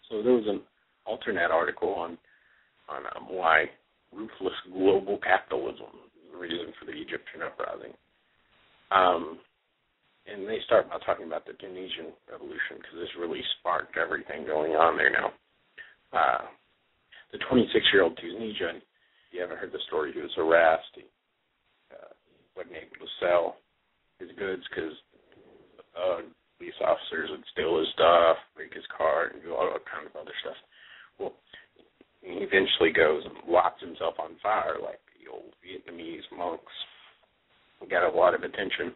So there was an alternate article on why ruthless global capitalism is the reason for the Egyptian uprising. And they start by talking about the Tunisian revolution because this really sparked everything going on there now. The 26-year-old Tunisian, if you haven't heard the story, he was harassed. He wasn't able to sell his goods because police officers would steal his stuff, break his car, and do all kinds of other stuff. Well, he eventually goes and locks himself on fire like the old Vietnamese monks. He got a lot of attention.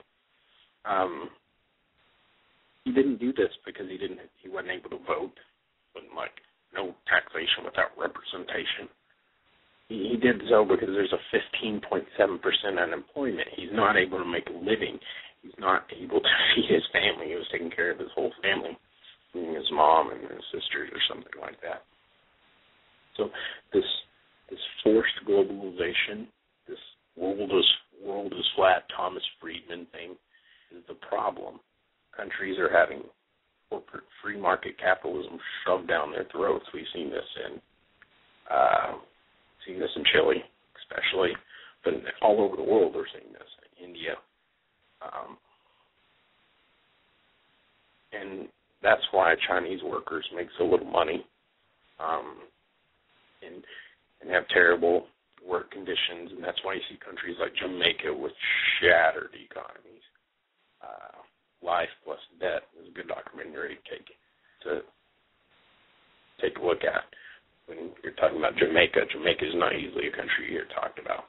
He didn't do this because he wasn't able to vote. Wasn't like no taxation without representation. He did so because there's a 15.7% unemployment. He's not able to make a living. He's not able to feed his family. He was taking care of his whole family, including his mom and his sisters or something like that. So this forced globalization, this world is flat, Thomas Friedman thing, is the problem. Countries are having corporate free market capitalism shoved down their throats. We've seen this in Chile, especially, but all over the world we're seeing this. In India, and that's why Chinese workers make so little money, and have terrible work conditions, and that's why you see countries like Jamaica with shattered economies. Life Plus Debt is a good documentary to take a look at. When you're talking about Jamaica, Jamaica is not easily a country you're talking about.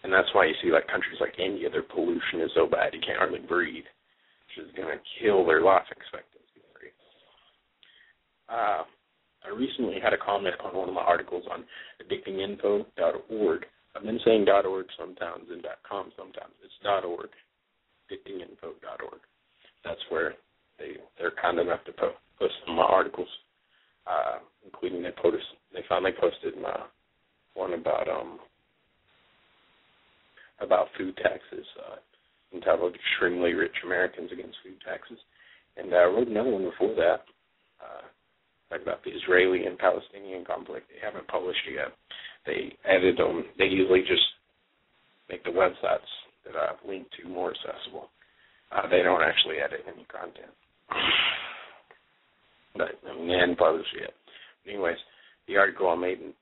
And that's why you see like countries like India, their pollution is so bad you can't hardly breathe, which is going to kill their life expectancy rate. I recently had a comment on one of my articles on addictinginfo.org. I've been saying .org sometimes and .com sometimes. It's .org, addictinginfo.org. That's where they're kind enough to post some of my articles, including they finally posted one about food taxes, entitled "Extremely Rich Americans Against Food Taxes," and I wrote another one before that, about the Israeli and Palestinian conflict. They haven't published it yet. They edit them. They usually just make the websites that I've linked to more accessible. They don't actually edit any content. But they haven't published it yet. Anyways, the argument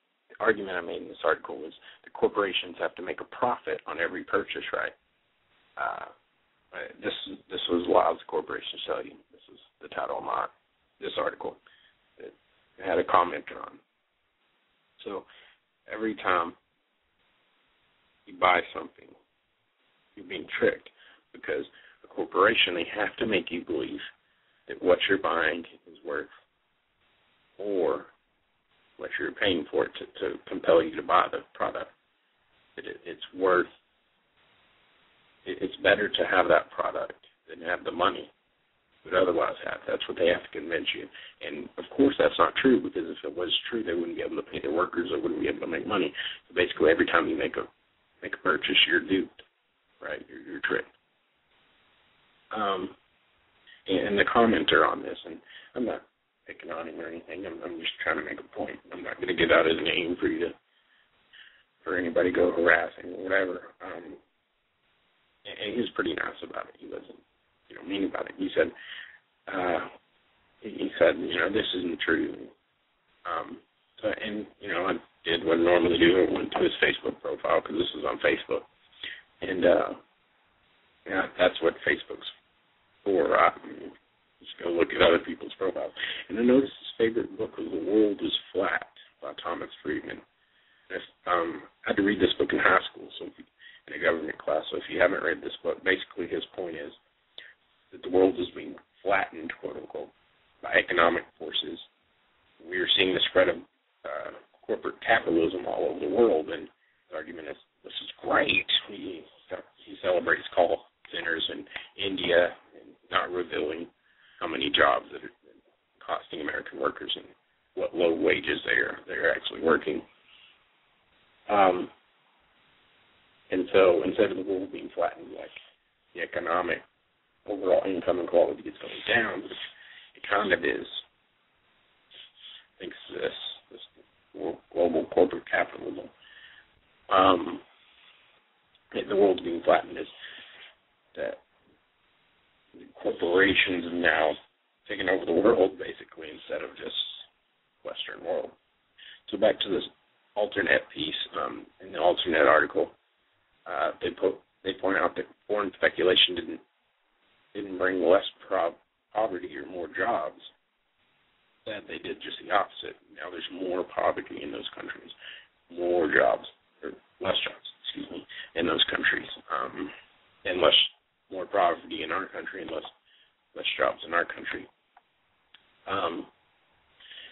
I made in this article was the corporations have to make a profit on every purchase, right? This was Lies Corporations Tell You. This is the title of this article that I had a commenter on. So every time you buy something, you're being tricked because a corporation, they have to make you believe that what you're buying is worth or what you're paying for it to compel you to buy the product. It's better to have that product than have the money you would otherwise have. That's what they have to convince you. And, of course, that's not true because if it was true, they wouldn't be able to pay their workers. They wouldn't be able to make money. So basically, every time you make a purchase, you're duped, right? You're tricked. And the commenter on this, and I'm not picking on him or anything. I'm just trying to make a point. I'm not going to give out his name for anybody to go harassing or whatever. And he was pretty nice about it. He wasn't, mean about it. He said, this isn't true. I did what I normally do. I went to his Facebook profile because this was on Facebook. And, that's what Facebook's for, right? Just go look at other people's profiles. And I noticed his favorite book was The World is Flat by Thomas Friedman. I had to read this book in high school, in a government class. So if you haven't read this book, basically his point is that the world is being flattened, quote unquote, by economic forces. We are seeing the spread of corporate capitalism all over the world, and his argument is this is great. He celebrates call centers in India and not revealing how many jobs that are costing American workers and what low wages they're actually working. And so instead of the world being flattened like the economic overall income inequality is going down, which it kind of is, thanks to this global corporate capitalism. The world's being flattened is that corporations have now taken over the world, basically, instead of just Western world. So back to this alternate piece, in the alternate article, they point out that foreign speculation didn't bring less poverty or more jobs. That they did just the opposite. Now there's more poverty in those countries, more jobs, or less jobs, in those countries, and more poverty in our country and less jobs in our country.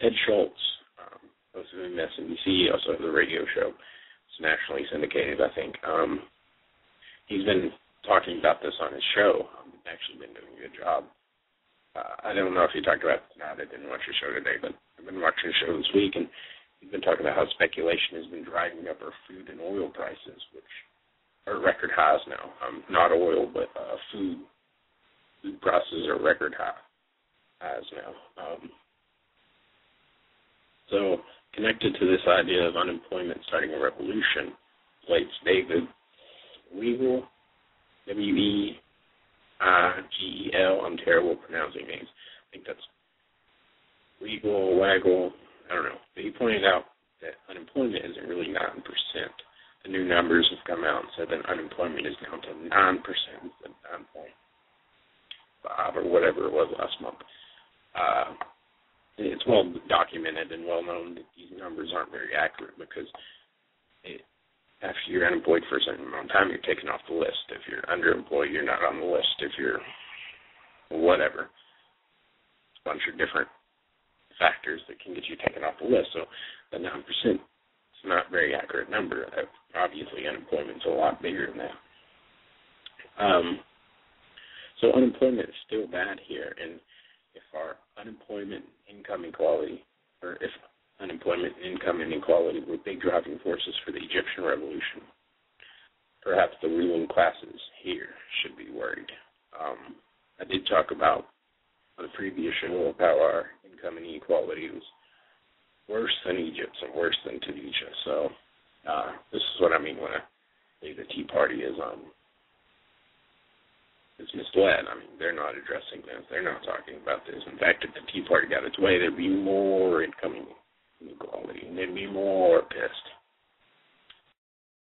Ed Schultz, host of MSNBC, also has a radio show. It's nationally syndicated, I think. He's been talking about this on his show. Actually been doing a good job. I don't know if he talked about it or not. I didn't watch the show today, but I've been watching the show this week, and he's been talking about how speculation has been driving up our food and oil prices, which are at record highs now. Not oil, but food. Food prices are record highs now. So connected to this idea of unemployment starting a revolution, plates David Weigel, W-E-I-G-E-L, I'm terrible at pronouncing names. I think that's Waggle, I don't know. But he pointed out that unemployment isn't really 9%. The new numbers have come out and said that unemployment is down to 9% instead of 9.5 or whatever it was last month. It's well documented and well known that these numbers aren't very accurate because after you're unemployed for a certain amount of time, you're taken off the list. If you're underemployed, you're not on the list. If you're whatever, a bunch of different factors that can get you taken off the list. So the 9% is not a very accurate number. Obviously, unemployment's a lot bigger than that. So unemployment is still bad here, and if our unemployment income equality, or if unemployment income inequality were big driving forces for the Egyptian revolution, perhaps the ruling classes here should be worried. I did talk about on the previous show how our income inequality was worse than Egypt's and worse than Tunisia. So this is what I mean when I say the Tea Party is it's misled. I mean, they're not addressing this. They're not talking about this. In fact, if the Tea Party got its way, there'd be more income inequality, and they'd be more pissed.